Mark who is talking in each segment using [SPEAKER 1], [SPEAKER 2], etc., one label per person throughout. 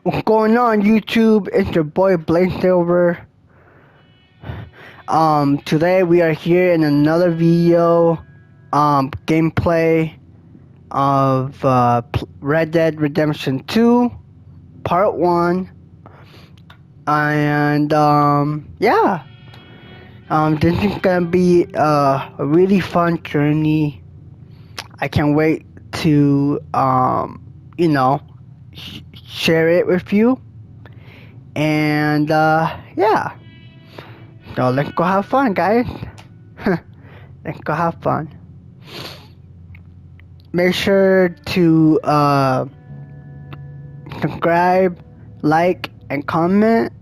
[SPEAKER 1] What's going on YouTube? It's your boy Blake Silver. Today we are here in another video, gameplay of Red Dead Redemption 2, Part 1. And yeah, this is gonna be a really fun journey. I can't wait to share it with you. And yeah. So let's go have fun, guys. Let's go have fun. Make sure to subscribe, like, and comment.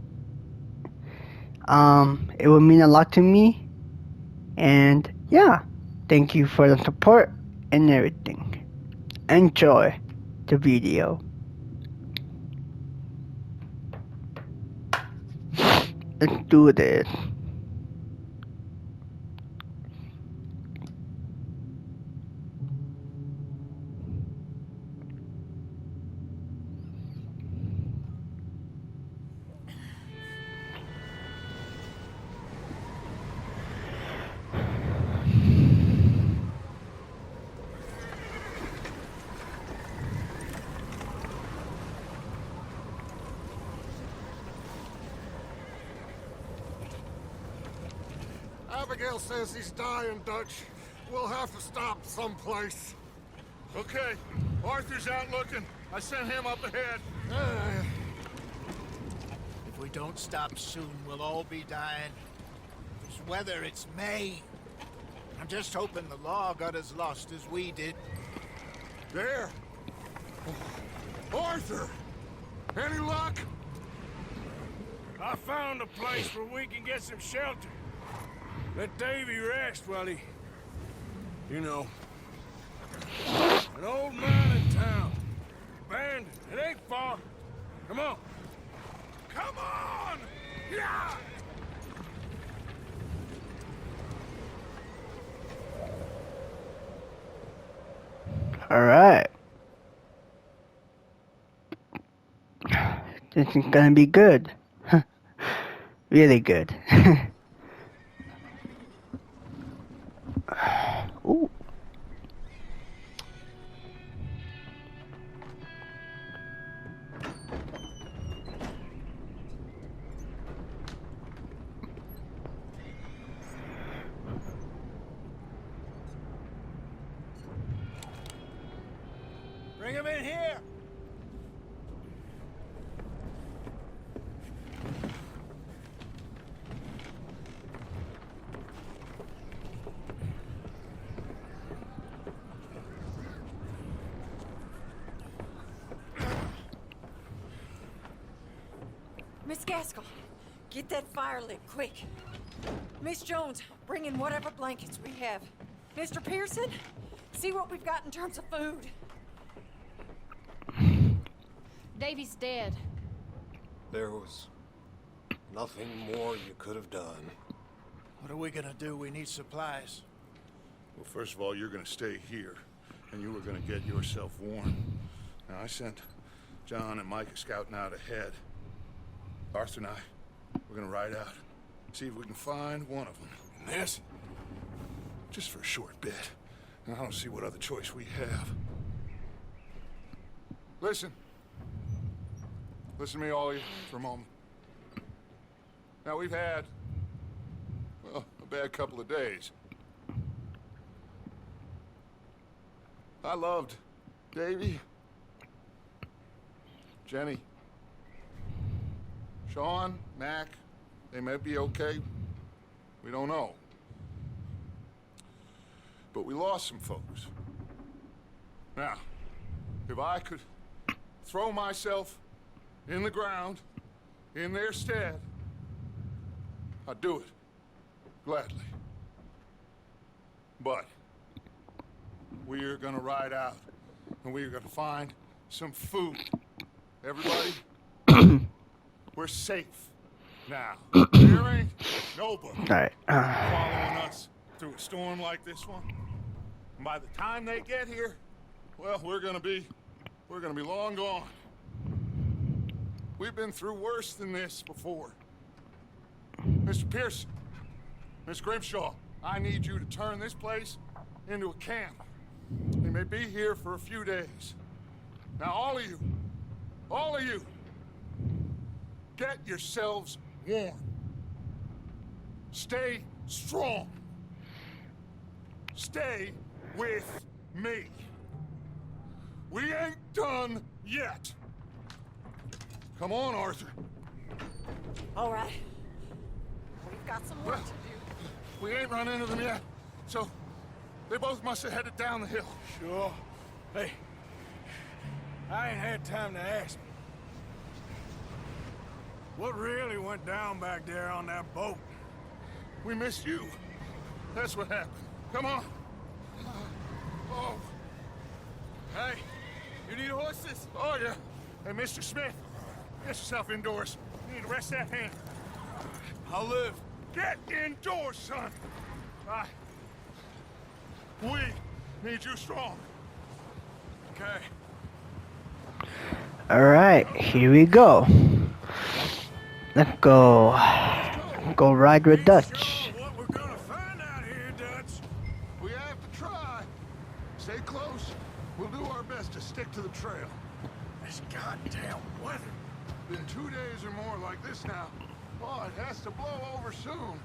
[SPEAKER 1] It will mean a lot to me. And yeah, thank you for the support and everything. Enjoy the video. Let's do this.
[SPEAKER 2] Abigail says he's dying, Dutch. We'll have to stop someplace.
[SPEAKER 3] Okay, Arthur's out looking. I sent him up ahead.
[SPEAKER 4] If we don't stop soon, we'll all be dying. This weather, it's May. I'm just hoping the law got as lost as we did.
[SPEAKER 2] There. Arthur! Any luck?
[SPEAKER 3] I found a place where we can get some shelter. Let Davy rest while he... You know. An old man in town. Abandoned. It ain't far. Come on. Come on! Yeah!
[SPEAKER 1] Alright. This is gonna be good. Really good. Ooh.
[SPEAKER 4] Bring him in here!
[SPEAKER 5] Miss Gaskell, get that fire lit, quick. Miss Jones, bring in whatever blankets we have. Mr. Pearson, see what we've got in terms of food.
[SPEAKER 6] Davy's dead.
[SPEAKER 7] There was nothing more you could have done.
[SPEAKER 4] What are we gonna do? We need supplies.
[SPEAKER 3] Well, first of all, you're gonna stay here, and you were gonna get yourself warm. Now, I sent John and Micah scouting out ahead. Arthur and I, we're gonna ride out, see if we can find one of them. And this, just for a short bit. And I don't see what other choice we have. Listen. Listen to me, all of you, for a moment. Now, we've had, well, a bad couple of days. I loved Davy, Jenny, Sean, Mac. They may be okay. We don't know. But we lost some folks. Now, if I could throw myself in the ground, in their stead, I'd do it, gladly. But we're gonna ride out, and we're gonna find some food. Everybody, we're safe now. There ain't nobody following us through a storm like this one. And by the time they get here, well, we're gonna be long gone. We've been through worse than this before. Mr. Pearson, Miss Grimshaw, I need you to turn this place into a camp. We may be here for a few days. Now, all of you, get yourselves warm. Stay strong. Stay with me. We ain't done yet. Come on, Arthur.
[SPEAKER 5] All right. We've got some work to do.
[SPEAKER 3] We ain't run into them yet, so they both must have headed down the hill.
[SPEAKER 2] Sure. Hey, I ain't had time to ask. What really went down back there on that boat?
[SPEAKER 3] We missed you. That's what happened. Come on. Oh.
[SPEAKER 2] Hey, you need horses?
[SPEAKER 3] Oh, yeah. Hey, Mr. Smith, get yourself indoors. You need to rest that hand.
[SPEAKER 2] I'll live.
[SPEAKER 3] Get indoors, son. We need you strong.
[SPEAKER 2] Okay.
[SPEAKER 1] Alright, here we go. Let's go. Go ride with Dutch.
[SPEAKER 2] Sure what we're gonna find out here, Dutch.
[SPEAKER 3] We have to try. Stay close. We'll do our best to stick to the trail.
[SPEAKER 2] This goddamn weather.
[SPEAKER 3] Been 2 days or more like this now. Oh, it has to blow over soon.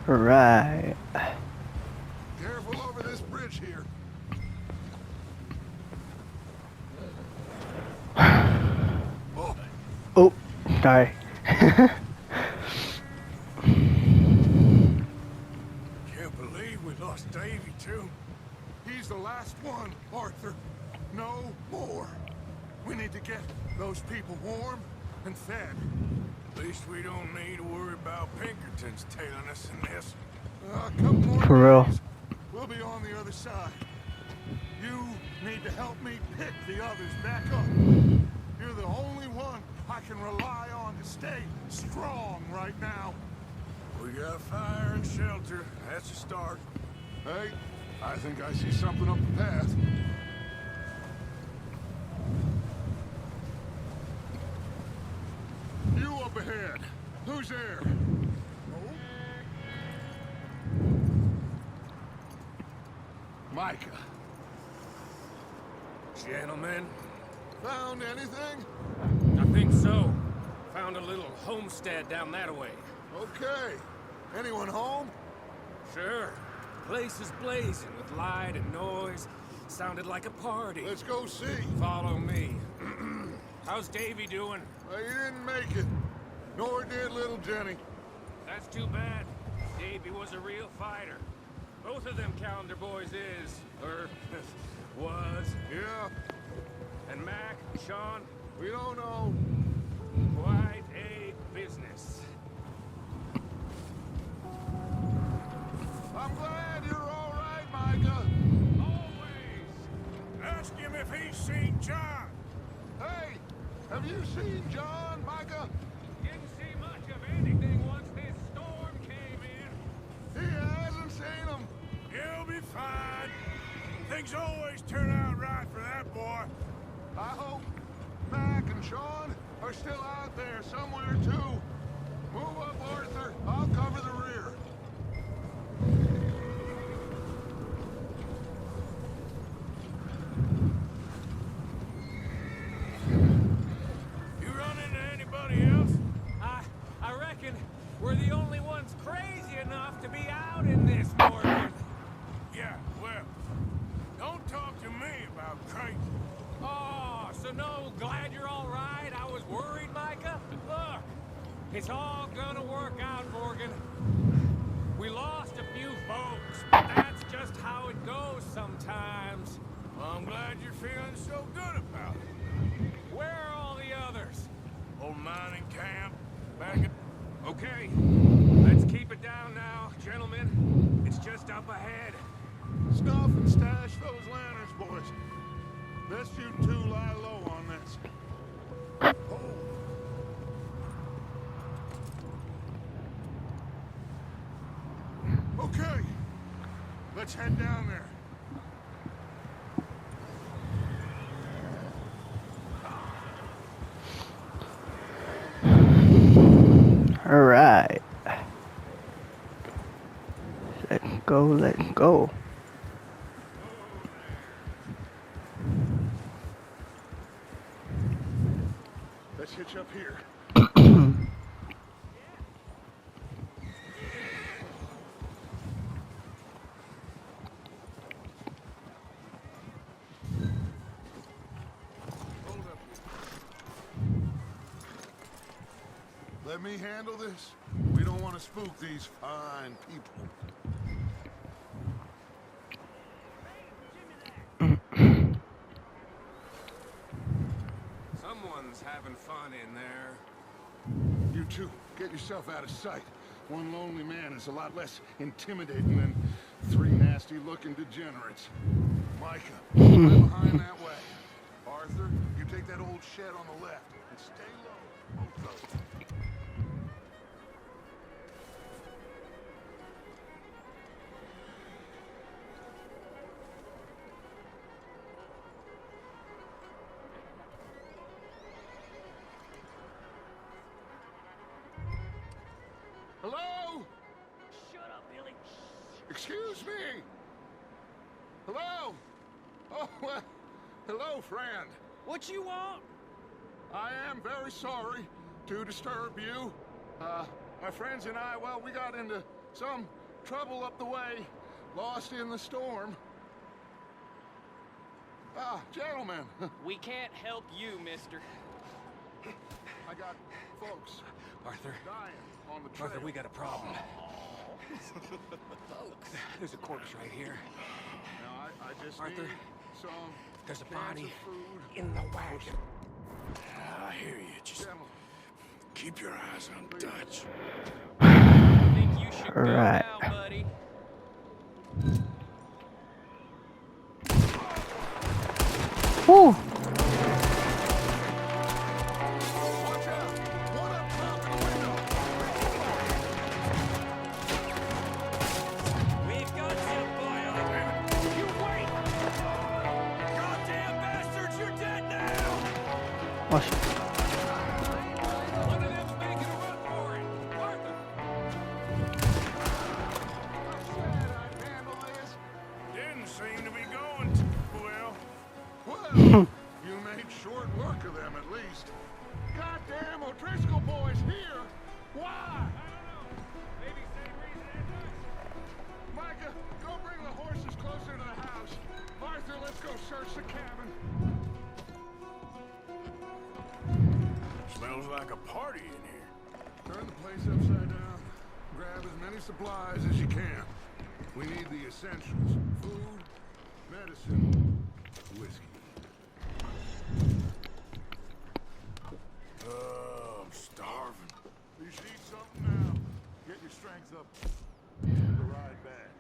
[SPEAKER 1] Right.
[SPEAKER 3] Careful over this bridge here. Oh,
[SPEAKER 1] Oh, sorry.
[SPEAKER 2] Can't believe we lost Davy, too.
[SPEAKER 3] he's the last one, Arthur. No more. We need to get those people warm and fed.
[SPEAKER 2] At least we don't need to worry about Pinkertons tailing us in this.
[SPEAKER 3] A couple more
[SPEAKER 1] For real.
[SPEAKER 3] days, we'll be on the other side. You need to help me pick the others back up. You're the only one I can rely on to stay strong right now.
[SPEAKER 2] We got fire and shelter. That's a start.
[SPEAKER 3] Hey, I think I see something up the path. You up ahead. Who's there? Micah.
[SPEAKER 2] Gentlemen,
[SPEAKER 3] Found anything?
[SPEAKER 8] I think so. Found a little homestead down that way.
[SPEAKER 3] Okay. Anyone home?
[SPEAKER 8] Sure. Place is blazing with light and noise. Sounded like a party.
[SPEAKER 3] Let's go see.
[SPEAKER 8] Follow me. How's Davy doing?
[SPEAKER 3] He didn't make it. Nor did little Jenny.
[SPEAKER 8] That's too bad. Davy was a real fighter. Both of them calendar boys is, or was.
[SPEAKER 3] Yeah,
[SPEAKER 8] And Mac, Sean,
[SPEAKER 3] we don't know.
[SPEAKER 8] quite a business.
[SPEAKER 3] I'm glad you're all right, Micah.
[SPEAKER 8] Always!
[SPEAKER 2] ask him if he's seen John.
[SPEAKER 3] Hey, have you seen John, Micah?
[SPEAKER 8] Didn't see much of anything once this storm came in.
[SPEAKER 3] He hasn't seen him.
[SPEAKER 2] He'll be fine. Things always turn out right for that boy.
[SPEAKER 3] I hope Mac and Sean are still out there somewhere, too. Move up, Arthur. I'll cover the rear.
[SPEAKER 2] You run into anybody else?
[SPEAKER 8] I reckon we're the only ones crazy enough to be out in this morning.
[SPEAKER 2] Yeah, well, don't talk to me about crazy.
[SPEAKER 8] Oh, so no, glad you're all right. I was worried, Micah. Look, it's all gonna work out, Morgan. We lost a few folks, but that's just how it goes sometimes.
[SPEAKER 2] Well, I'm glad you're feeling so good about it.
[SPEAKER 8] Where are all the others?
[SPEAKER 2] Old mining camp, back at...
[SPEAKER 8] Okay, let's keep it down now, gentlemen. It's just up ahead.
[SPEAKER 3] Snuff and stash those lanterns, boys. Best you two lie low on this. Okay. Let's head down there.
[SPEAKER 1] All right. Let's go. Let's go.
[SPEAKER 3] Let's hitch up here. Hold up. Let me handle this. We don't want to spook these fine people.
[SPEAKER 8] Someone's having fun in there.
[SPEAKER 3] You two, get yourself out of sight. One lonely man is a lot less intimidating than three nasty-looking degenerates. Micah, right behind that way. Arthur, you take that old shed on the left and stay low. Both of them. Hello?
[SPEAKER 8] Shut up, Billy.
[SPEAKER 3] Excuse me? Hello? Oh, well, hello, friend.
[SPEAKER 8] What you want?
[SPEAKER 3] I am very sorry to disturb you. My friends and I, well, we got into some trouble up the way, lost in the storm. Ah, gentlemen,
[SPEAKER 9] We can't help you, mister.
[SPEAKER 3] I got folks
[SPEAKER 8] Arthur.
[SPEAKER 3] dying on the trail.
[SPEAKER 8] Arthur, we got a problem. There's a corpse right here.
[SPEAKER 3] Now, I just
[SPEAKER 8] Arthur,
[SPEAKER 3] need some
[SPEAKER 8] there's a
[SPEAKER 3] cans
[SPEAKER 8] body
[SPEAKER 3] of food.
[SPEAKER 8] in the wagon.
[SPEAKER 2] I hear you. Just
[SPEAKER 3] Gentlemen,
[SPEAKER 2] keep your eyes on Dutch.
[SPEAKER 9] I think you should go
[SPEAKER 1] Right.
[SPEAKER 9] now, buddy.
[SPEAKER 1] Woo.
[SPEAKER 3] watch out! One up top in the window!
[SPEAKER 8] We've got you, boyo. You wait! Goddamn bastards, you're dead now!
[SPEAKER 1] Watch.
[SPEAKER 8] One of them's making a run for it. Arthur!
[SPEAKER 3] I said I'd handle this.
[SPEAKER 2] Didn't seem to be going too well.
[SPEAKER 3] Well, you made short work of them at least. Goddamn O'Driscoll boys here! Why?
[SPEAKER 8] Maybe same reason as us.
[SPEAKER 3] Micah, go bring the horses closer to the house. Arthur, let's go search the cabin.
[SPEAKER 2] Smells like a party in here.
[SPEAKER 3] Turn the place upside down. Grab as many supplies as you can. We need the essentials. Food, medicine, whiskey.
[SPEAKER 2] I'm starving.
[SPEAKER 3] You should eat something now. Get your strength up. For the ride back.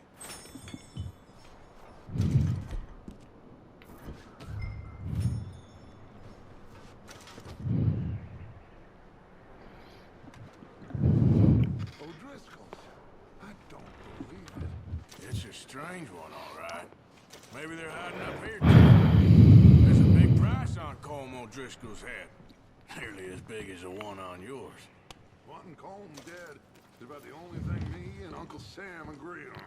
[SPEAKER 3] O'Driscoll's. I don't believe it.
[SPEAKER 2] It's a strange one, all right. Maybe they're hiding up here, too. There's a big price on Colm O'Driscoll's head. Nearly as big as the one on yours.
[SPEAKER 3] Wanting Colm dead is about the only thing me and Uncle Sam agree on.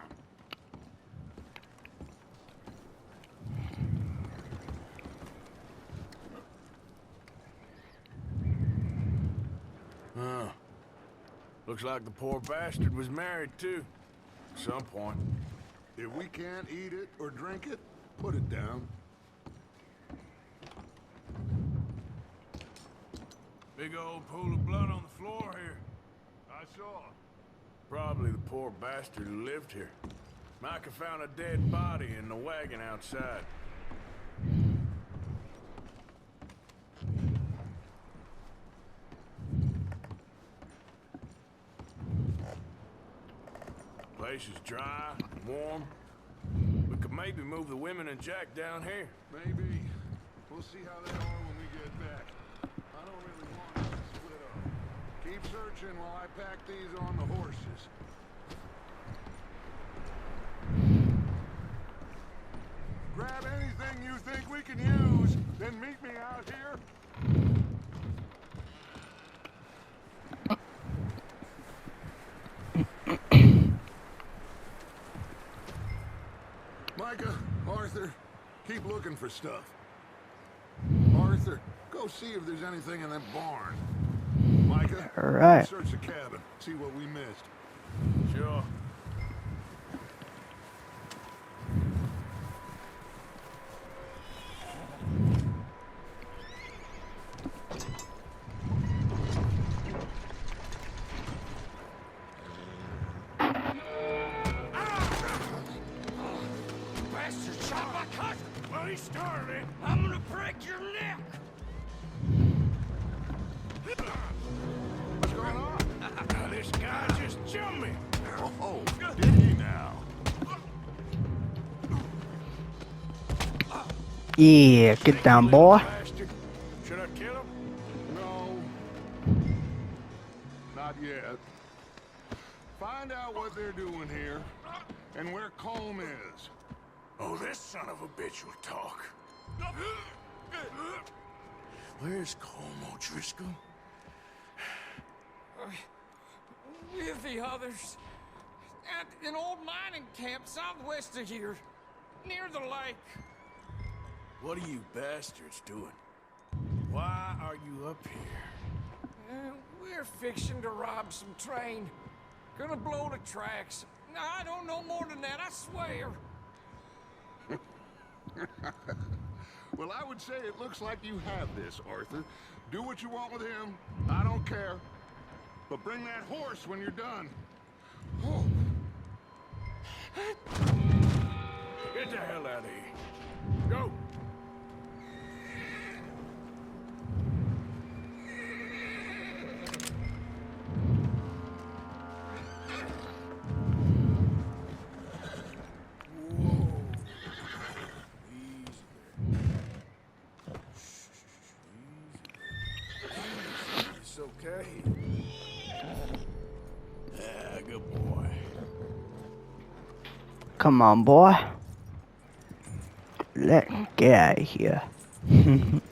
[SPEAKER 2] Huh. Looks like the poor bastard was married, too. At some point.
[SPEAKER 3] If we can't eat it or drink it, put it down.
[SPEAKER 2] Big old pool of blood on the floor here.
[SPEAKER 3] I saw.
[SPEAKER 2] Probably the poor bastard who lived here. Micah found a dead body in the wagon outside. Place is dry, warm. We could maybe move the women and Jack down here.
[SPEAKER 3] Maybe. We'll see how they are when we get back. I don't really want us to split up. Keep searching while I pack these on the horses. anything you think we can use, then meet me out here. Micah, Arthur, keep looking for stuff. Arthur, go see if there's anything in that barn. Micah,
[SPEAKER 1] All right.
[SPEAKER 3] search the cabin, see what we missed.
[SPEAKER 2] Sure.
[SPEAKER 8] Bastard shot my cousin! Well, he started it. I'm gonna break your neck!
[SPEAKER 3] What's going on?
[SPEAKER 2] Now, this guy just jumped me.
[SPEAKER 3] Oh, did he now?
[SPEAKER 1] Yeah, get down, boy.
[SPEAKER 2] Bastard. Should I kill him?
[SPEAKER 3] No. Not yet. Find out what they're doing here and where Colm is.
[SPEAKER 2] Oh, this son of a bitch will talk. Where's Colm O'Driscoll?
[SPEAKER 8] With the others. At an old mining camp southwest of here. Near the lake.
[SPEAKER 2] What are you bastards doing? Why are you up here?
[SPEAKER 8] We're fixing to rob some train. Gonna blow the tracks. I don't know more than that, I swear.
[SPEAKER 3] Well, I would say it looks like you have this, Arthur. Do what you want with him. I don't care. But bring that horse when you're done. Oh.
[SPEAKER 2] Get the hell out of here. Go. It's okay. Yeah, good boy.
[SPEAKER 1] Come on, boy. Let's get out of here.
[SPEAKER 3] You let him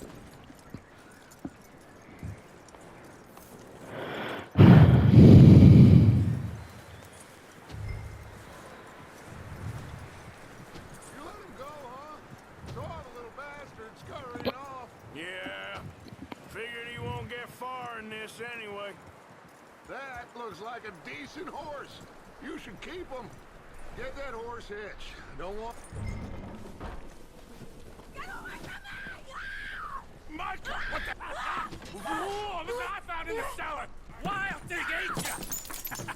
[SPEAKER 3] go, huh? Saw the little bastard scurrying off.
[SPEAKER 2] Yeah. Figured he won't get far in this anyway.
[SPEAKER 3] That looks like a decent horse. You should keep him. Get that horse hitched. Don't want...
[SPEAKER 8] Michael! What the... Whoa, look what I found in the cellar! Wild thing ain't ya?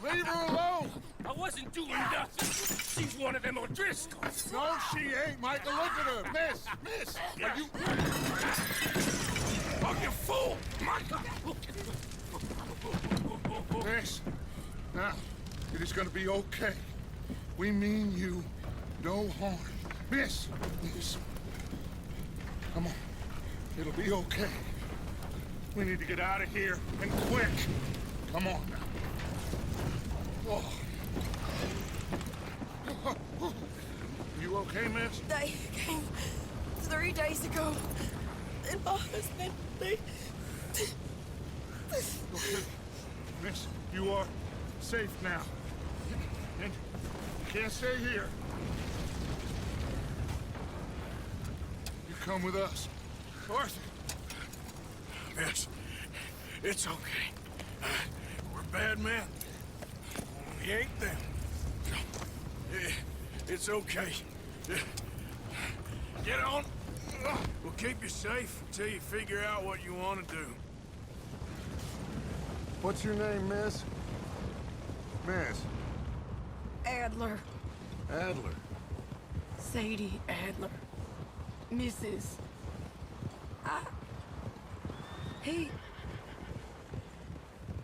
[SPEAKER 3] Leave her alone!
[SPEAKER 8] I wasn't doing nothing. She's one of them O'Driscolls.
[SPEAKER 3] No, she ain't, Michael. Look at her. Miss, are you...
[SPEAKER 8] Oh, you fool! Michael!
[SPEAKER 3] Miss, now, it is gonna be okay. We mean you no harm. Miss. Come on. It'll be okay. We need to get out of here, and quick. Come on now. Oh. You okay, miss?
[SPEAKER 5] They came 3 days ago. And my husband, they...
[SPEAKER 3] Okay. Miss, you are safe now. And you can't stay here. You come with us. Arthur.
[SPEAKER 2] Yes, it's okay. We're bad men. We ain't them. It's okay. Get on. We'll keep you safe until you figure out what you want to do.
[SPEAKER 3] What's your name, miss? Miss.
[SPEAKER 5] Adler.
[SPEAKER 3] Adler.
[SPEAKER 5] Sadie Adler. Mrs.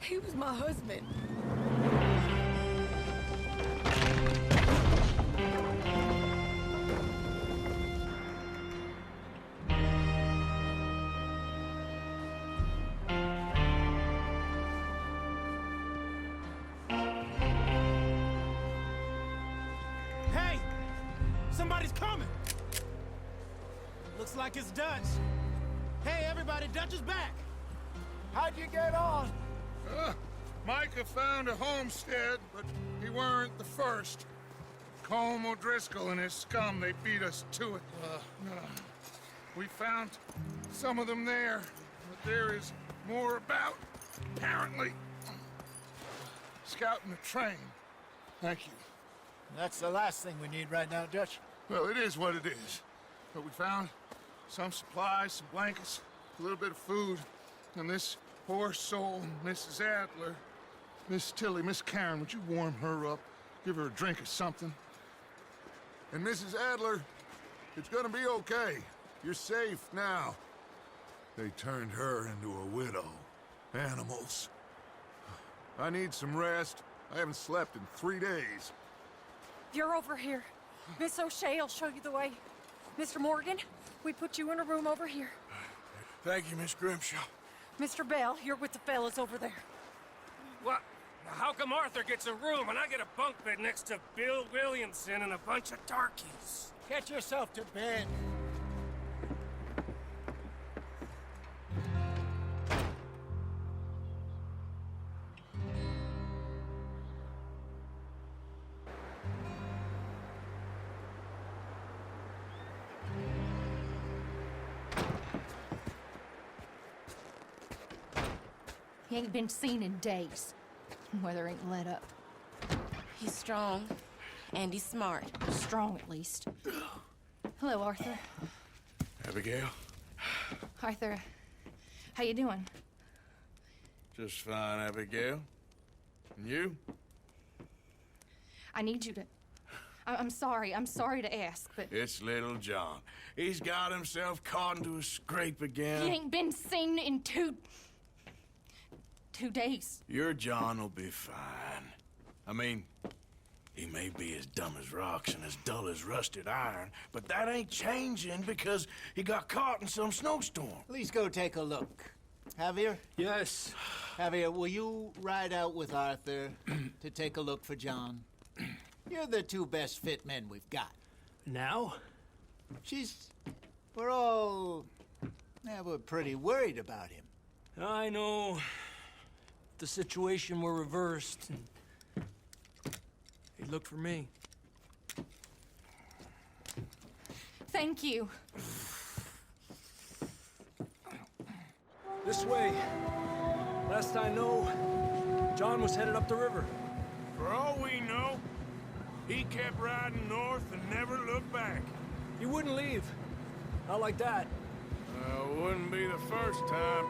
[SPEAKER 5] He was my husband.
[SPEAKER 8] Hey! Somebody's coming!
[SPEAKER 4] Looks like it's Dutch. Hey, everybody, Dutch is back. How'd you get on?
[SPEAKER 3] Micah found a homestead, but he weren't the first. Colm O'Driscoll and his scum, they beat us to it. We found some of them there, but there is more about, apparently. Scouting the train. Thank you.
[SPEAKER 4] That's the last thing we need right now, Dutch.
[SPEAKER 3] Well, it is what it is. But we found some supplies, some blankets, a little bit of food, and this poor soul, Mrs. Adler, Miss Tilly, Miss Karen, would you warm her up? Give her a drink or something? And Mrs. Adler, it's gonna be okay. You're safe now. They turned her into a widow. Animals. I need some rest. I haven't slept in 3 days.
[SPEAKER 5] You're over here. Miss O'Shea will show you the way. Mr. Morgan, we put you in a room over here.
[SPEAKER 2] Thank you, Miss Grimshaw.
[SPEAKER 5] Mr. Bell, you're with the fellas over there.
[SPEAKER 8] What? How come Arthur gets a room and I get a bunk bed next to Bill Williamson and a bunch of darkies?
[SPEAKER 4] Get yourself to bed.
[SPEAKER 6] He ain't been seen in days. Weather ain't let up.
[SPEAKER 10] He's strong, and he's smart.
[SPEAKER 6] Strong, at least. Hello, Arthur.
[SPEAKER 2] Abigail?
[SPEAKER 6] Arthur, how you doing?
[SPEAKER 2] Just fine, Abigail. And you?
[SPEAKER 6] I need you to... I'm sorry to ask, but...
[SPEAKER 2] It's little John. He's got himself caught into a scrape again.
[SPEAKER 6] He ain't been seen in 2 days.
[SPEAKER 2] Your John will be fine. I mean, he may be as dumb as rocks and as dull as rusted iron, but that ain't changing because he got caught in some snowstorm.
[SPEAKER 4] Please go take a look. Javier?
[SPEAKER 9] Yes.
[SPEAKER 4] Javier, will you ride out with Arthur to take a look for John? You're the 2 best fit men we've got.
[SPEAKER 9] Now?
[SPEAKER 4] We're all... we're pretty worried about him.
[SPEAKER 9] I know. The situation were reversed. He looked for me.
[SPEAKER 6] Thank you.
[SPEAKER 9] This way. Last I know, John was headed up the river.
[SPEAKER 2] For all we know, he kept riding north and never looked back.
[SPEAKER 9] He wouldn't leave. Not like that.
[SPEAKER 2] Wouldn't be the first time.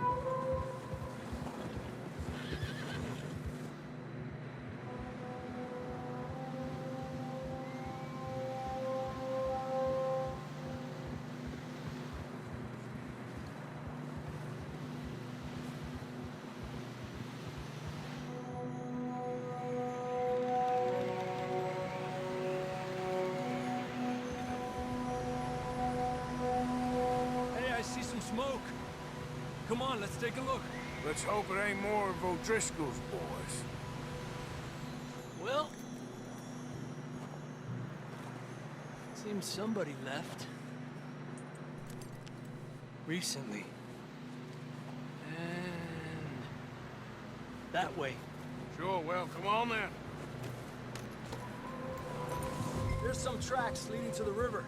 [SPEAKER 9] Smoke. Come on, let's take a look.
[SPEAKER 2] Let's hope it ain't more of O'Driscoll's boys.
[SPEAKER 9] Well, seems somebody left. Recently. And that way.
[SPEAKER 2] Sure, well, come on then.
[SPEAKER 9] There's some tracks leading to the river.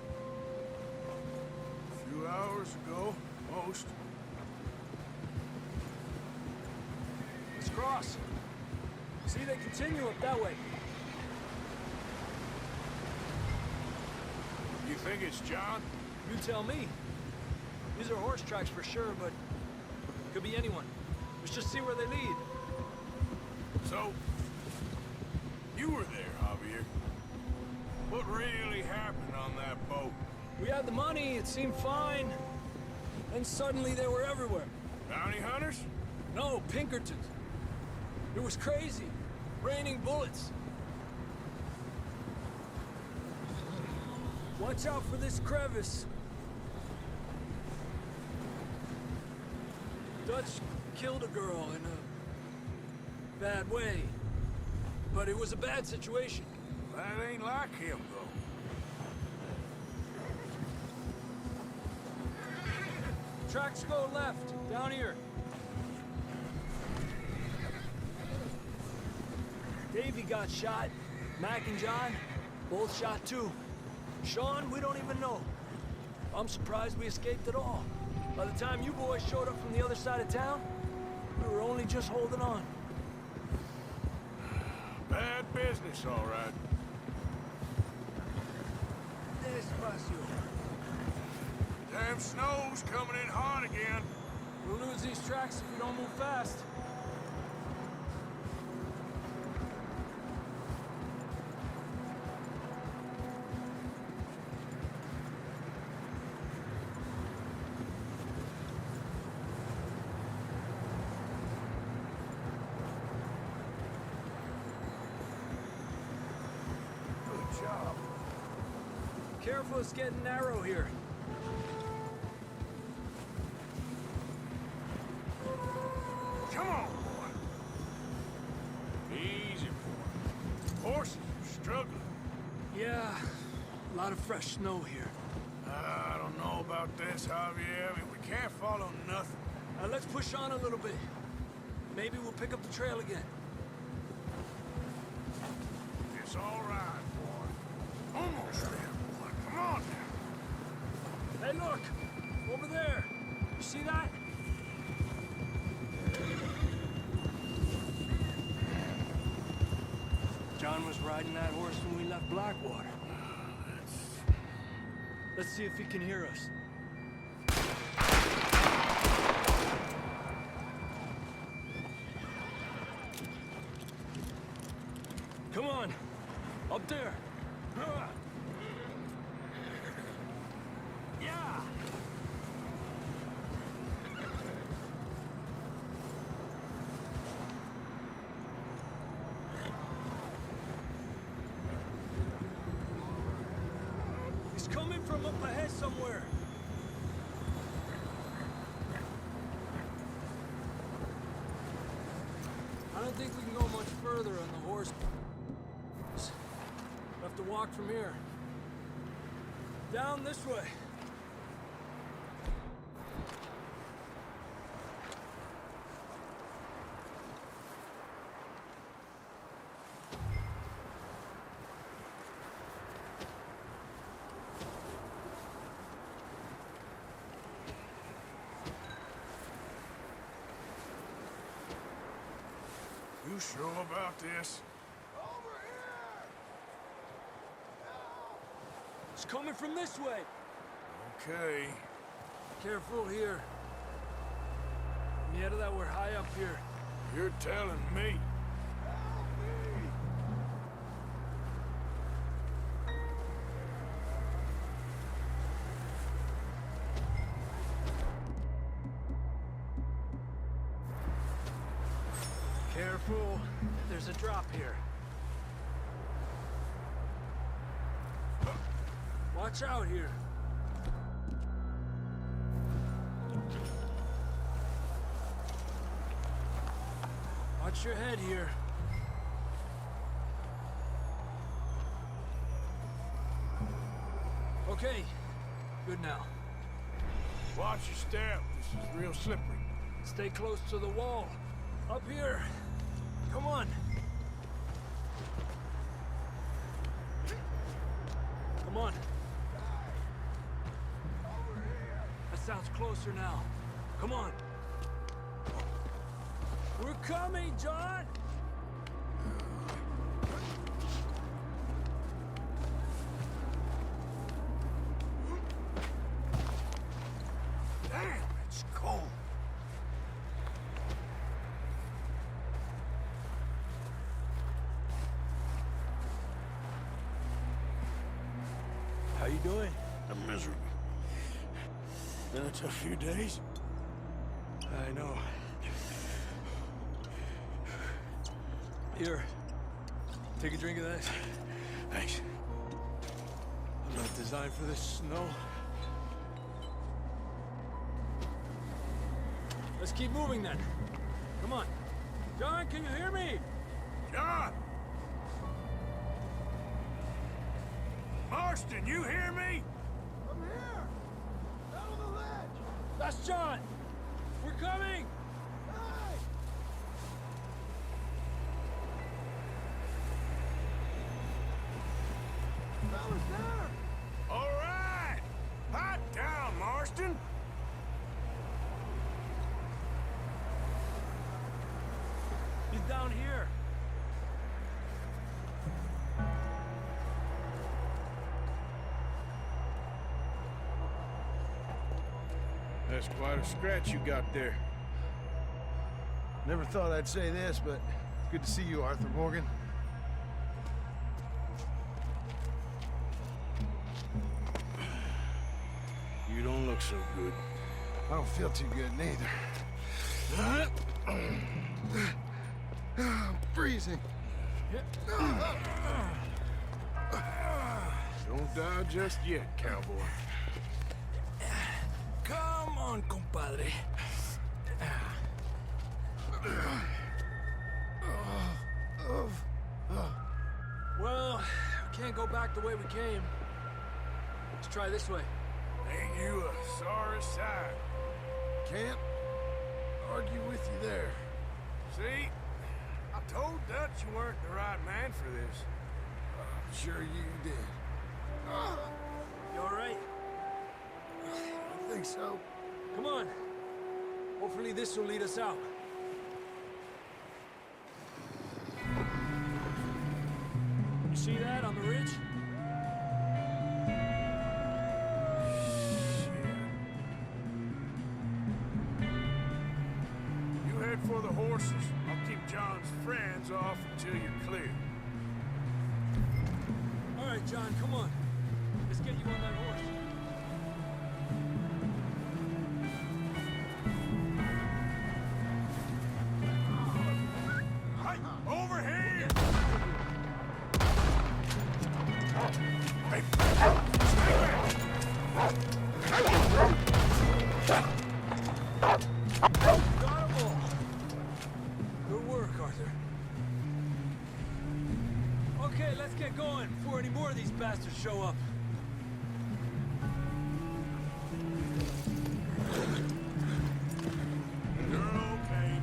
[SPEAKER 2] A few hours ago, most.
[SPEAKER 9] Let's cross. See, they continue up that way.
[SPEAKER 2] You think it's John?
[SPEAKER 9] You tell me. These are horse tracks for sure, but could be anyone. Let's just see where they lead.
[SPEAKER 2] So, you were there, Javier. What really happened on that boat?
[SPEAKER 9] We had the money, it seemed fine. Then suddenly they were everywhere.
[SPEAKER 2] Bounty hunters?
[SPEAKER 9] No, Pinkertons. It was crazy. Raining bullets. Watch out for this crevice. Dutch killed a girl in a bad way. But it was a bad situation.
[SPEAKER 2] That ain't like him, though.
[SPEAKER 9] Tracks go left, down here. Davey got shot. Mac and John, both shot too. Sean, we don't even know. I'm surprised we escaped at all. By the time you boys showed up from the other side of town, we were only just holding on.
[SPEAKER 2] Bad business, all right.
[SPEAKER 9] Despacio.
[SPEAKER 2] Damn snow's coming in hard again.
[SPEAKER 9] We'll lose these tracks if we don't move fast.
[SPEAKER 2] Good job.
[SPEAKER 9] Careful, it's getting narrow here.
[SPEAKER 2] Come on, boy. Easy, boy. Horses are struggling.
[SPEAKER 9] Yeah, a lot of fresh snow here.
[SPEAKER 2] I don't know about this, Javier. I mean, we can't follow nothing.
[SPEAKER 9] Let's push on a little bit. Maybe we'll pick up the trail again.
[SPEAKER 2] It's all right, boy. Almost there, boy. Come on now.
[SPEAKER 9] Hey, look! Over there! You see that? John was riding that horse when we left Blackwater. Let's see if he can hear us. Come on! Up there! Yeah! He's coming from up ahead somewhere. I don't think we can go much further on the horse. We'll have to walk from here. Down this way.
[SPEAKER 2] You sure about this?
[SPEAKER 9] It's coming from this way.
[SPEAKER 2] Okay.
[SPEAKER 9] Careful here. Yeah, that we're high up here.
[SPEAKER 2] You're telling me.
[SPEAKER 9] Careful. There's a drop here. Watch out here. Watch your head here. Okay. Good now.
[SPEAKER 2] Watch your step. This is real slippery.
[SPEAKER 9] Stay close to the wall. Up here. Come on. Come on. That sounds closer now. Come on. We're coming, John!
[SPEAKER 2] Damn, it's cold.
[SPEAKER 9] How you doing?
[SPEAKER 2] I'm miserable. Been a tough few days.
[SPEAKER 9] I know. Here. Take a drink of that.
[SPEAKER 2] Thanks.
[SPEAKER 9] I'm not designed for this snow. Let's keep moving then. Come on. John, can you hear me?
[SPEAKER 2] John! Marston, you hear me?
[SPEAKER 9] That's John! coming!
[SPEAKER 2] Fellas there! All right! Hot down, Marston!
[SPEAKER 9] He's down here.
[SPEAKER 2] That's quite a scratch you got there.
[SPEAKER 11] Never thought I'd say this, but it's good to see you, Arthur Morgan.
[SPEAKER 2] You don't look so good.
[SPEAKER 11] I don't feel too good neither. I'm freezing.
[SPEAKER 2] Don't die just yet, cowboy.
[SPEAKER 9] Come on, compadre. Well, we can't go back the way we came. Let's try this way.
[SPEAKER 2] Ain't you a sorry sight?
[SPEAKER 11] Can't argue with you there.
[SPEAKER 2] See? I told Dutch you weren't the right man for this.
[SPEAKER 11] I'm sure you did.
[SPEAKER 9] You all right?
[SPEAKER 11] I think so.
[SPEAKER 9] Come on. Hopefully this will lead us out. You see that on the ridge?
[SPEAKER 2] You head for the horses. I'll keep John's friends off until you're clear.
[SPEAKER 9] All right, John, come on. Let's get you on that horse.
[SPEAKER 2] Over here!
[SPEAKER 9] Got 'em all. Good work, Arthur. Okay, let's get going before any more of these bastards show up.
[SPEAKER 2] You're okay.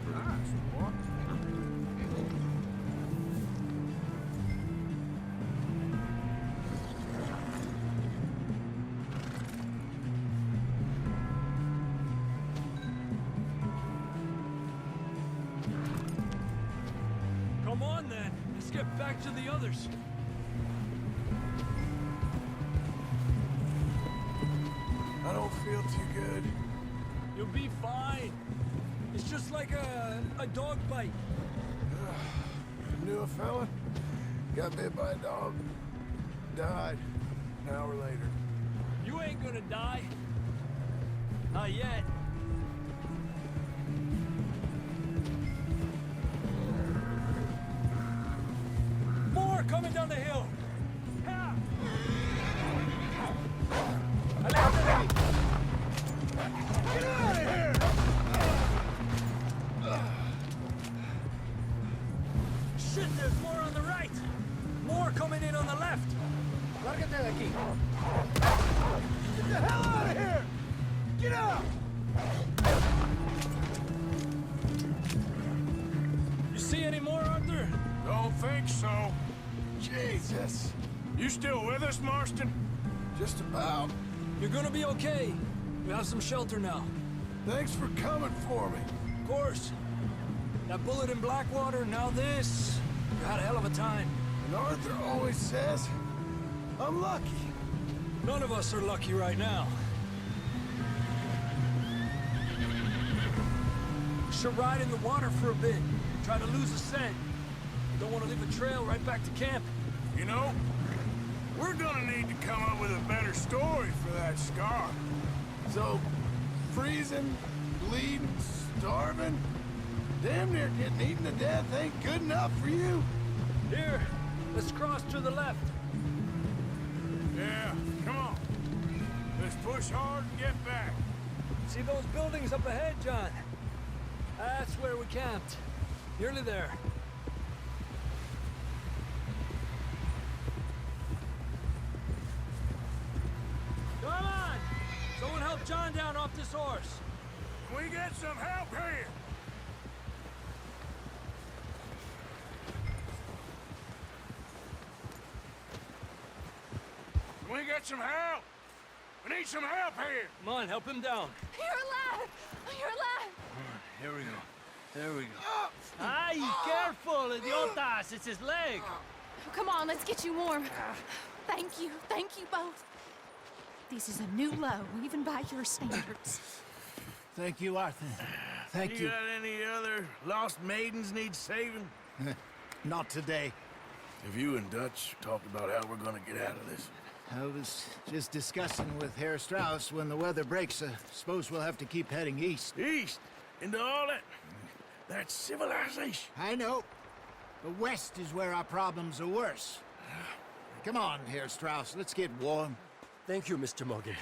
[SPEAKER 2] Nice walk.
[SPEAKER 9] Come on, then. Let's get back to the others.
[SPEAKER 2] I don't feel too good.
[SPEAKER 9] You'll be fine. It's just like a dog bite.
[SPEAKER 11] Knew a fella, got bit by a dog, died an hour later.
[SPEAKER 9] You ain't gonna die. Not yet. More coming down the hill. Ha!
[SPEAKER 11] Get out of here!
[SPEAKER 9] Shit, there's more on the right. More coming in on the left.
[SPEAKER 11] Lárgate de aquí. Get the hell out of here! Get out!
[SPEAKER 9] You see any more, Arthur?
[SPEAKER 2] Don't think so.
[SPEAKER 11] Jesus!
[SPEAKER 2] You still with us, Marston?
[SPEAKER 11] Just about.
[SPEAKER 9] You're gonna be okay. We have some shelter now.
[SPEAKER 11] Thanks for coming for me.
[SPEAKER 9] Of course. That bullet in Blackwater, now this. You had a hell of a time.
[SPEAKER 11] And Arthur always says, I'm lucky.
[SPEAKER 9] None of us are lucky right now. Should ride in the water for a bit. Try to lose a scent. Don't want to leave a trail right back to camp.
[SPEAKER 2] You know, we're gonna need to come up with a better story for that scar.
[SPEAKER 11] So, freezing, bleeding, starving, damn near getting eaten to death ain't good enough for you?
[SPEAKER 9] Here, let's cross to the left.
[SPEAKER 2] Yeah, come on. Let's push hard and get back.
[SPEAKER 9] See those buildings up ahead, John? That's where we camped. Nearly there. Come on! John down off this horse.
[SPEAKER 2] Can we get some help here? Can we get some help? We need some help here.
[SPEAKER 9] Come on, help him down.
[SPEAKER 6] You're alive! You're alive!
[SPEAKER 9] Here we go. There we go. Ay, careful, idiotas! It's his leg.
[SPEAKER 6] Come on, let's get you warm. Thank you both. This is a new low, even by your standards.
[SPEAKER 4] Thank you, Arthur. Thank you.
[SPEAKER 2] Got any other lost maidens need saving?
[SPEAKER 4] Not today.
[SPEAKER 2] Have you and Dutch talked about how we're gonna get out of this?
[SPEAKER 4] I was just discussing with Herr Strauss when the weather breaks. Suppose we'll have to keep heading east.
[SPEAKER 2] East? Into all that? That's civilization.
[SPEAKER 4] I know. But west is where our problems are worse. Come on, Herr Strauss. Let's get warm.
[SPEAKER 9] Thank you, Mr. Morgan.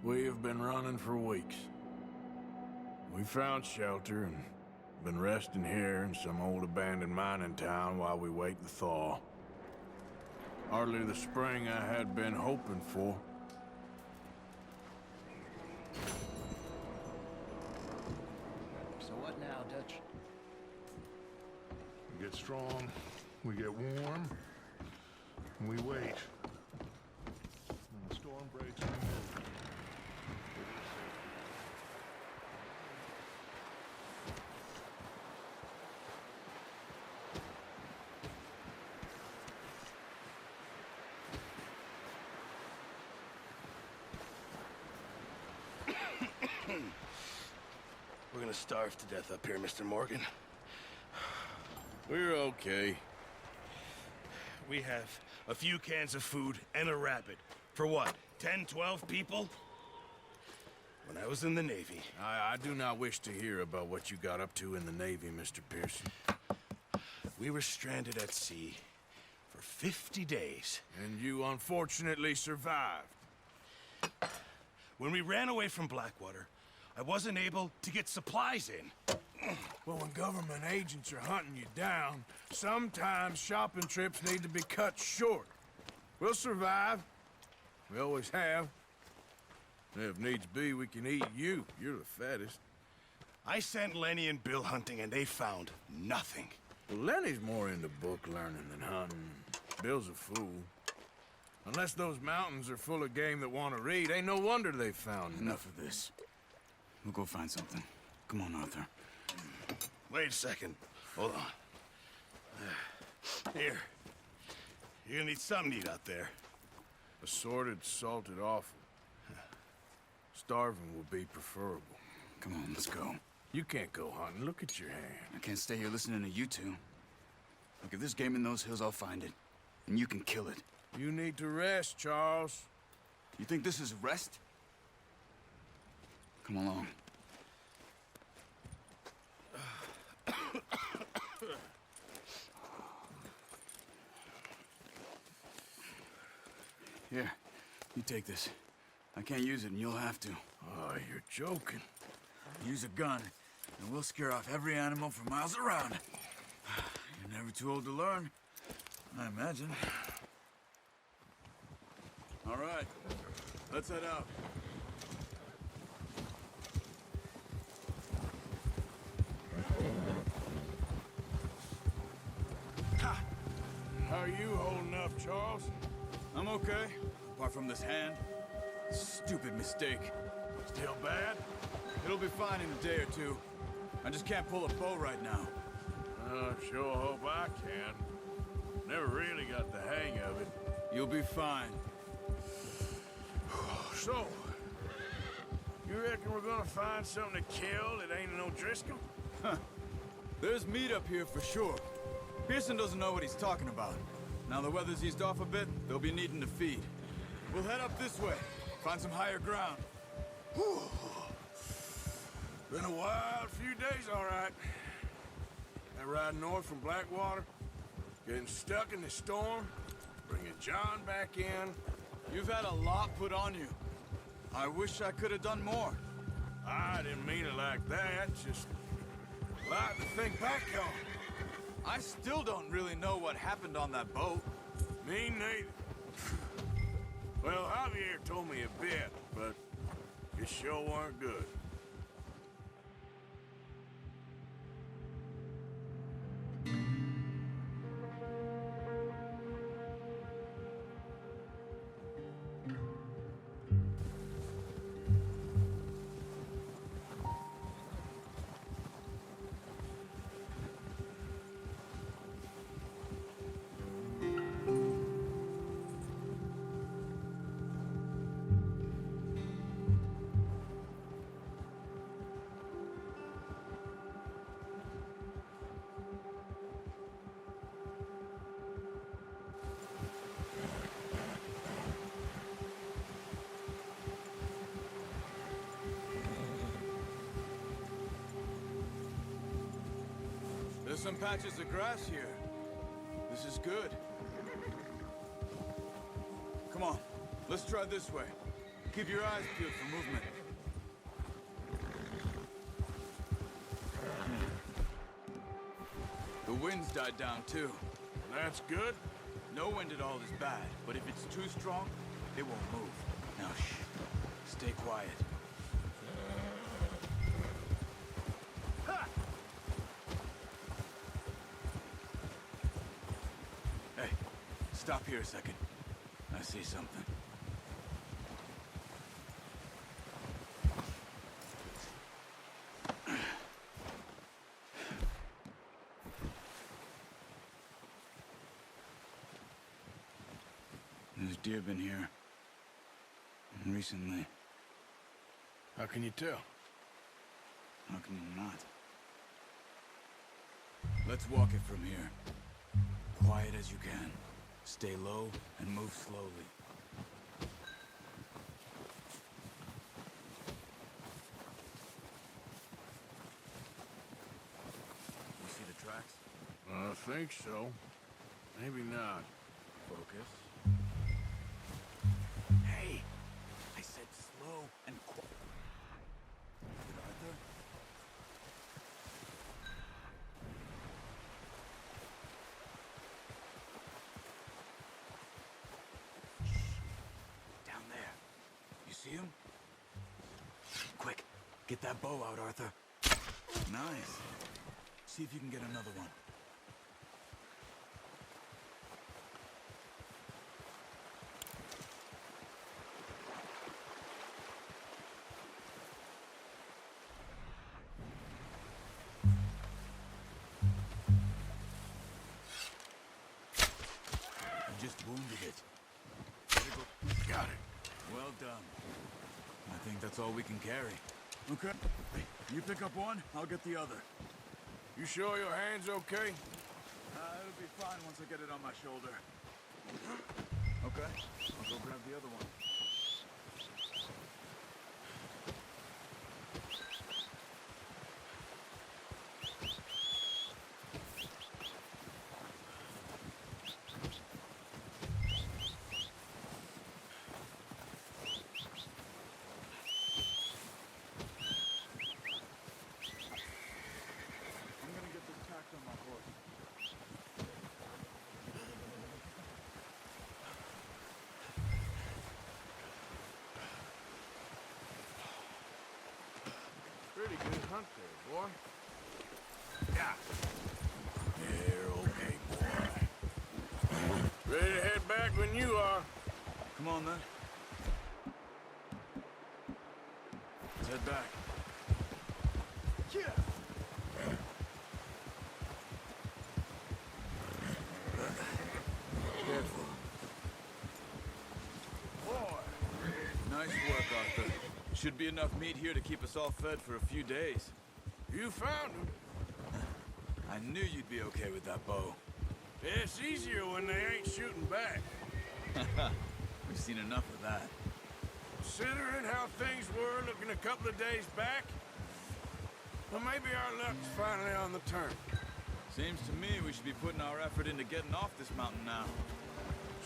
[SPEAKER 2] We have been running for weeks. We found shelter and been resting here in some old abandoned mining town while we wait the thaw. Hardly the spring I had been hoping for.
[SPEAKER 4] So what now, Dutch?
[SPEAKER 3] We get strong, we get warm, and we wait. When the storm breaks, we move.
[SPEAKER 11] We're gonna starve to death up here, Mr. Morgan.
[SPEAKER 2] We're okay.
[SPEAKER 11] We have a few cans of food and a rabbit. For what, 10, 12 people? When I was in the Navy...
[SPEAKER 2] I do not wish to hear about what you got up to in the Navy, Mr. Pearson.
[SPEAKER 11] We were stranded at sea for 50 days.
[SPEAKER 2] And you unfortunately survived.
[SPEAKER 11] When we ran away from Blackwater, I wasn't able to get supplies in.
[SPEAKER 2] Well, when government agents are hunting you down, sometimes shopping trips need to be cut short. We'll survive. We always have. And if needs be, we can eat you. You're the fattest.
[SPEAKER 11] I sent Lenny and Bill hunting, and they found nothing.
[SPEAKER 2] Well, Lenny's more into book learning than hunting. Bill's a fool. Unless those mountains are full of game that want to read, ain't no wonder they found
[SPEAKER 12] Enough of this. We'll go find something. Come on, Arthur.
[SPEAKER 11] Wait a second. Hold on. Here. You're gonna need something to eat out there.
[SPEAKER 2] Assorted, salted offal. Starving will be preferable.
[SPEAKER 12] Come on, let's go.
[SPEAKER 2] You can't go hunting. Look at your hand.
[SPEAKER 12] I can't stay here listening to you two. Look, if there's game in those hills, I'll find it. And you can kill it.
[SPEAKER 2] You need to rest, Charles.
[SPEAKER 12] You think this is rest? Come along. Here, you take this. I can't use it, and you'll have to.
[SPEAKER 2] Oh, you're joking.
[SPEAKER 12] Use a gun, and we'll scare off every animal for miles around. You're never too old to learn, I imagine. All right, let's head out.
[SPEAKER 2] How are you holding up, Charles?
[SPEAKER 12] I'm okay, apart from this hand. Stupid mistake.
[SPEAKER 2] Still bad?
[SPEAKER 12] It'll be fine in a day or two. I just can't pull a bow right now.
[SPEAKER 2] I sure hope I can. Never really got the hang of it.
[SPEAKER 12] You'll be fine.
[SPEAKER 2] So, you reckon we're gonna find something to kill that ain't no Driscoll?
[SPEAKER 12] Huh. There's meat up here for sure. Pearson doesn't know what he's talking about. Now the weather's eased off a bit, they'll be needing to feed. We'll head up this way, find some higher ground.
[SPEAKER 2] Whew. Been a wild few days, all right. That ride north from Blackwater, getting stuck in the storm, bringing John back in.
[SPEAKER 12] You've had a lot put on you. I wish I could have done more.
[SPEAKER 2] I didn't mean it like that, just... Lot to think back on.
[SPEAKER 12] I still don't really know what happened on that boat.
[SPEAKER 2] Me neither. Well, Javier told me a bit, but it sure weren't good.
[SPEAKER 12] There's some patches of grass here. This is good. Come on, let's try this way. Keep your eyes peeled for movement. The wind's died down too.
[SPEAKER 2] That's good.
[SPEAKER 12] No wind at all is bad, but if it's too strong, it won't move. Now shh, stay quiet. Hey, stop here a second. I see something. There's deer been here. Recently.
[SPEAKER 2] How can you tell?
[SPEAKER 12] How can you not? Let's walk it from here. Quiet as you can. Stay low and move slowly. You see the tracks?
[SPEAKER 2] I think so. Maybe not.
[SPEAKER 12] Focus. Hey! I said slow and quiet. Arthur? Down there. You see him? Quick, get that bow out, Arthur. Nice. See if you can get another one. You just wounded it.
[SPEAKER 2] Got it.
[SPEAKER 12] Well done. I think that's all we can carry. Okay. You pick up one, I'll get the other.
[SPEAKER 2] You sure your hand's okay?
[SPEAKER 12] It'll be fine once I get it on my shoulder. Okay, I'll go grab the other one. I'm gonna get this tacked on my horse.
[SPEAKER 2] Pretty good hunt there, boy. Yeah. You're okay, boy. Ready to head back when you are.
[SPEAKER 12] Come on, then. Let's head back.
[SPEAKER 2] Careful. Boy.
[SPEAKER 12] Nice work, Arthur. Should be enough meat here to keep us all fed for a few days.
[SPEAKER 2] You found him.
[SPEAKER 12] I knew you'd be okay with that bow.
[SPEAKER 2] It's easier when they ain't shooting back.
[SPEAKER 12] We've seen enough of that.
[SPEAKER 2] Considering how things were looking a couple of days back, well, maybe our luck's finally on the turn.
[SPEAKER 12] Seems to me we should be putting our effort into getting off this mountain now.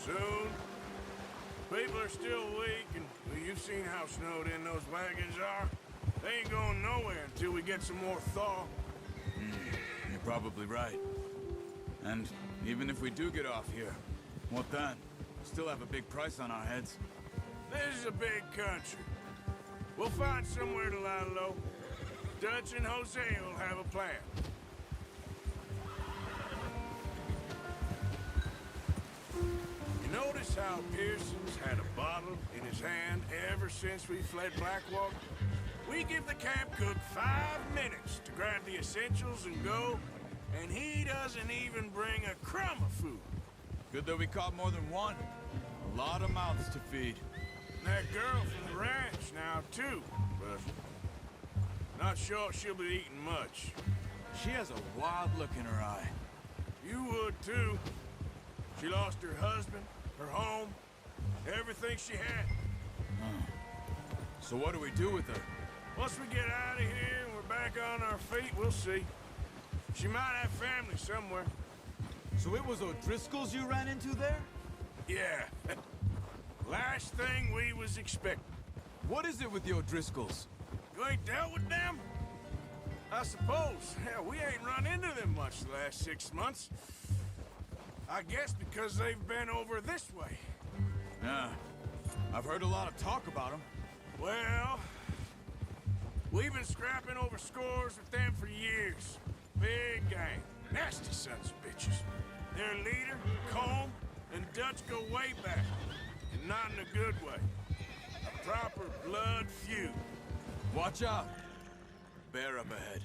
[SPEAKER 2] Soon. People are still weak, and well, you've seen how snowed in those wagons are. They ain't going nowhere until we get some more thaw.
[SPEAKER 12] You're probably right. And even if we do get off here, what then? We still have a big price on our heads.
[SPEAKER 2] This is a big country. We'll find somewhere to lie low. Dutch and Hosea will have a plan. You notice how Pearson's had a bottle in his hand ever since we fled Blackwater? We give the camp cook 5 minutes to grab the essentials and go, and he doesn't even bring a crumb of food.
[SPEAKER 12] Good that we caught more than one. A lot of mouths to feed.
[SPEAKER 2] And that girl from the ranch now, too, but not sure she'll be eating much.
[SPEAKER 12] She has a wild look in her eye.
[SPEAKER 2] You would, too. She lost her husband, her home, everything she had.
[SPEAKER 12] So what do we do with her?
[SPEAKER 2] Once we get out of here and we're back on our feet, we'll see. She might have family somewhere.
[SPEAKER 12] So it was O'Driscoll's you ran into there?
[SPEAKER 2] Yeah. Last thing we was expecting.
[SPEAKER 12] What is it with the O'Driscolls?
[SPEAKER 2] You ain't dealt with them? I suppose. Hell, we ain't run into them much the last 6 months. I guess because they've been over this way.
[SPEAKER 12] Yeah. I've heard a lot of talk about them.
[SPEAKER 2] Well, we've been scrapping over scores with them for years. Big gang. Nasty sons of bitches. Their leader, Combe, and Dutch go way back. And not in a good way. A proper blood feud.
[SPEAKER 12] Watch out. Bear up ahead.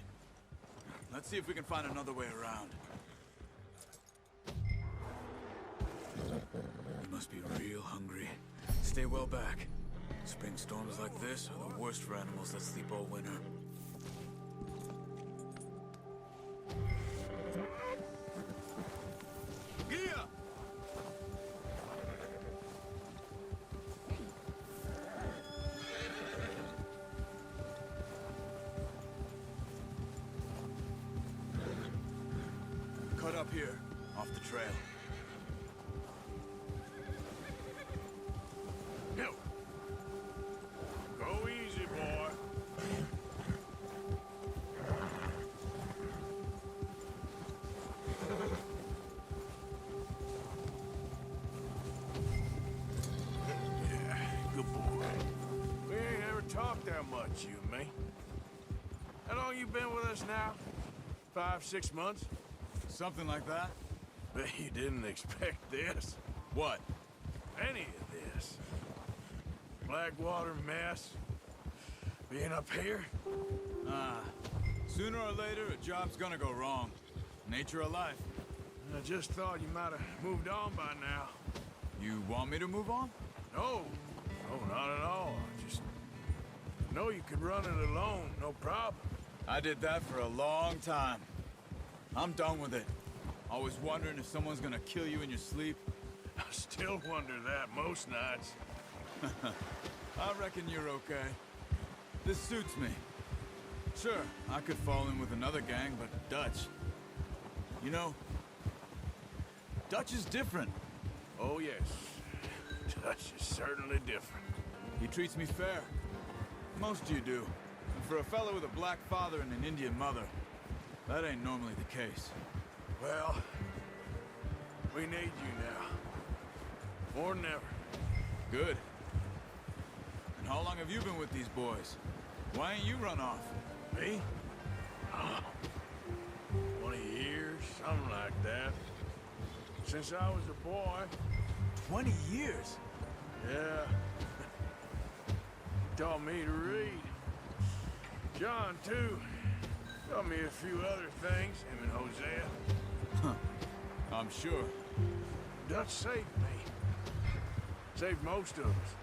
[SPEAKER 12] Let's see if we can find another way around. You must be real hungry. Stay well back. Spring storms like this are the worst for animals that sleep all winter. Gia! Cut up here, off the trail.
[SPEAKER 2] No. Go easy, boy. Yeah, good boy. We ain't ever talked that much, you and me. How long you been with us now? 5, 6 months?
[SPEAKER 12] Something like that?
[SPEAKER 2] Bet you didn't expect this.
[SPEAKER 12] What?
[SPEAKER 2] Any of this. Blackwater mess. Being up here?
[SPEAKER 12] Sooner or later, a job's gonna go wrong. Nature of life.
[SPEAKER 2] I just thought you might have moved on by now.
[SPEAKER 12] You want me to move on?
[SPEAKER 2] No. No, not at all. I just know you could run it alone, no problem.
[SPEAKER 12] I did that for a long time. I'm done with it. Always wondering if someone's gonna kill you in your sleep.
[SPEAKER 2] I still wonder that most nights.
[SPEAKER 12] I reckon you're okay. This suits me. Sure, I could fall in with another gang, but Dutch... You know, Dutch is different.
[SPEAKER 2] Oh, yes. Dutch is certainly different.
[SPEAKER 12] He treats me fair. Most of you do. And for a fellow with a black father and an Indian mother, that ain't normally the case.
[SPEAKER 2] Well, we need you now. More than ever.
[SPEAKER 12] Good. And how long have you been with these boys? Why ain't you run off?
[SPEAKER 2] Me? Oh, 20 years, something like that. Since I was a boy.
[SPEAKER 12] 20 years?
[SPEAKER 2] Yeah. Taught me to read. John, too. Taught me a few other things, him and Hosea.
[SPEAKER 12] Huh. I'm sure.
[SPEAKER 2] Dutch saved me. Saved most of us.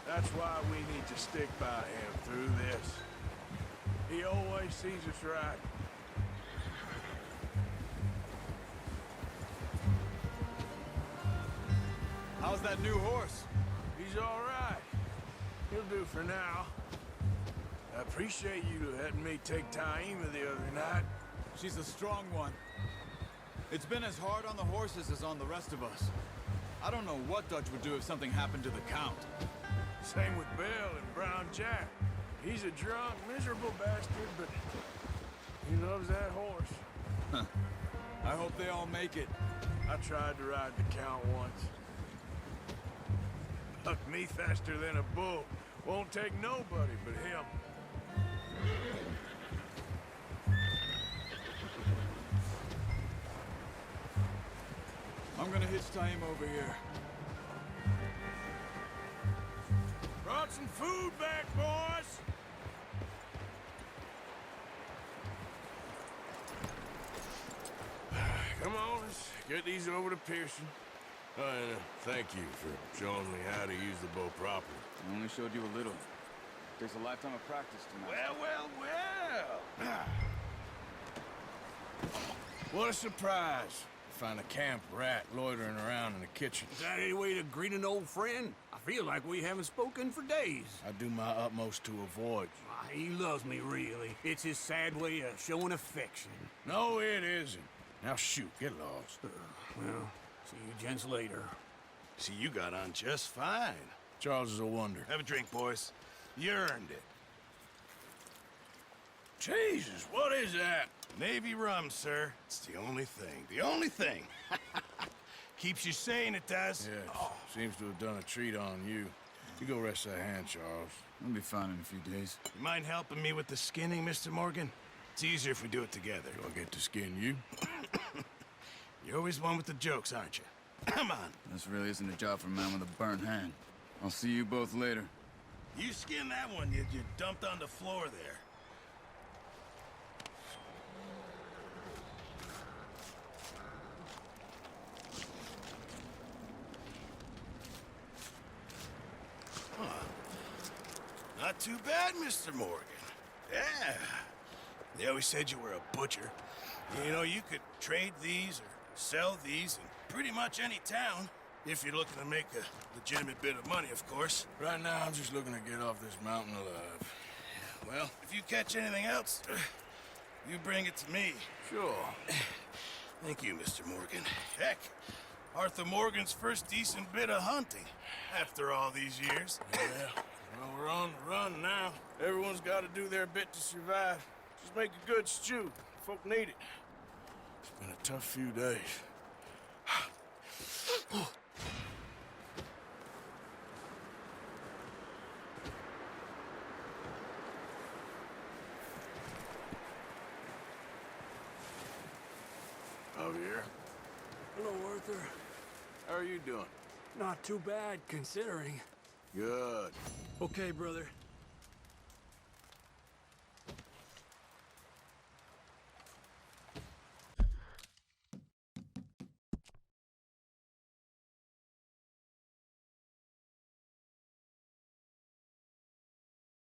[SPEAKER 2] That's why we need to stick by him through this. He always sees us right.
[SPEAKER 12] How's that new horse?
[SPEAKER 2] He's all right. He'll do for now. I appreciate you letting me take Taima the other night.
[SPEAKER 12] She's a strong one. It's been as hard on the horses as on the rest of us. I don't know what Dutch would do if something happened to the Count.
[SPEAKER 2] Same with Bill and Brown Jack. He's a drunk, miserable bastard, but He loves that horse.
[SPEAKER 12] I hope they all make it.
[SPEAKER 2] I tried to ride the Count once. Bucked me faster than a bull. Won't take nobody but him.
[SPEAKER 12] I'm gonna hitch tie him over here.
[SPEAKER 2] Brought some food back, boys! Come on, let's get these over to Pearson. And thank you for showing me how to use the bow properly.
[SPEAKER 12] I only showed you a little. Takes a lifetime of practice to master.
[SPEAKER 2] Well. What a surprise. Find a camp rat loitering around in the kitchen.
[SPEAKER 13] Is that any way to greet an old friend? I feel like we haven't spoken for days.
[SPEAKER 2] I do my utmost to avoid you.
[SPEAKER 13] He loves me, really. It's his sad way of showing affection.
[SPEAKER 2] No, it isn't. Now shoot, get lost.
[SPEAKER 13] Well, see you gents later.
[SPEAKER 11] See, you got on just fine.
[SPEAKER 2] Charles is a wonder.
[SPEAKER 11] Have a drink, boys. You earned it.
[SPEAKER 2] Jesus, what is that?
[SPEAKER 11] Navy rum, sir. It's the only thing. The only thing. Keeps you sane, it does.
[SPEAKER 2] Yes, seems to have done a treat on you. You go rest that hand, Charles.
[SPEAKER 12] I'll be fine in a few days.
[SPEAKER 11] You mind helping me with the skinning, Mr. Morgan? It's easier if we do it together.
[SPEAKER 2] Do I get to skin you?
[SPEAKER 11] You're always one with the jokes, aren't you? Come on.
[SPEAKER 12] This really isn't a job for a man with a burnt hand. I'll see you both later.
[SPEAKER 11] You skinned that one you dumped on the floor there. Not too bad, Mr. Morgan. Yeah. They always said you were a butcher. You know, you could trade these or sell these in pretty much any town. If you're looking to make a legitimate bit of money, of course.
[SPEAKER 2] Right now, I'm just looking to get off this mountain alive.
[SPEAKER 11] Well, if you catch anything else, you bring it to me.
[SPEAKER 2] Sure.
[SPEAKER 11] Thank you, Mr. Morgan. Heck, Arthur Morgan's first decent bit of hunting after all these years.
[SPEAKER 2] Yeah. Well, we're on the run now. Everyone's got to do their bit to survive. Just make a good stew. Folk need it. It's been a tough few days. Javier.
[SPEAKER 13] Hello, Arthur.
[SPEAKER 2] How are you doing?
[SPEAKER 13] Not too bad, considering.
[SPEAKER 2] Good.
[SPEAKER 13] Okay, brother.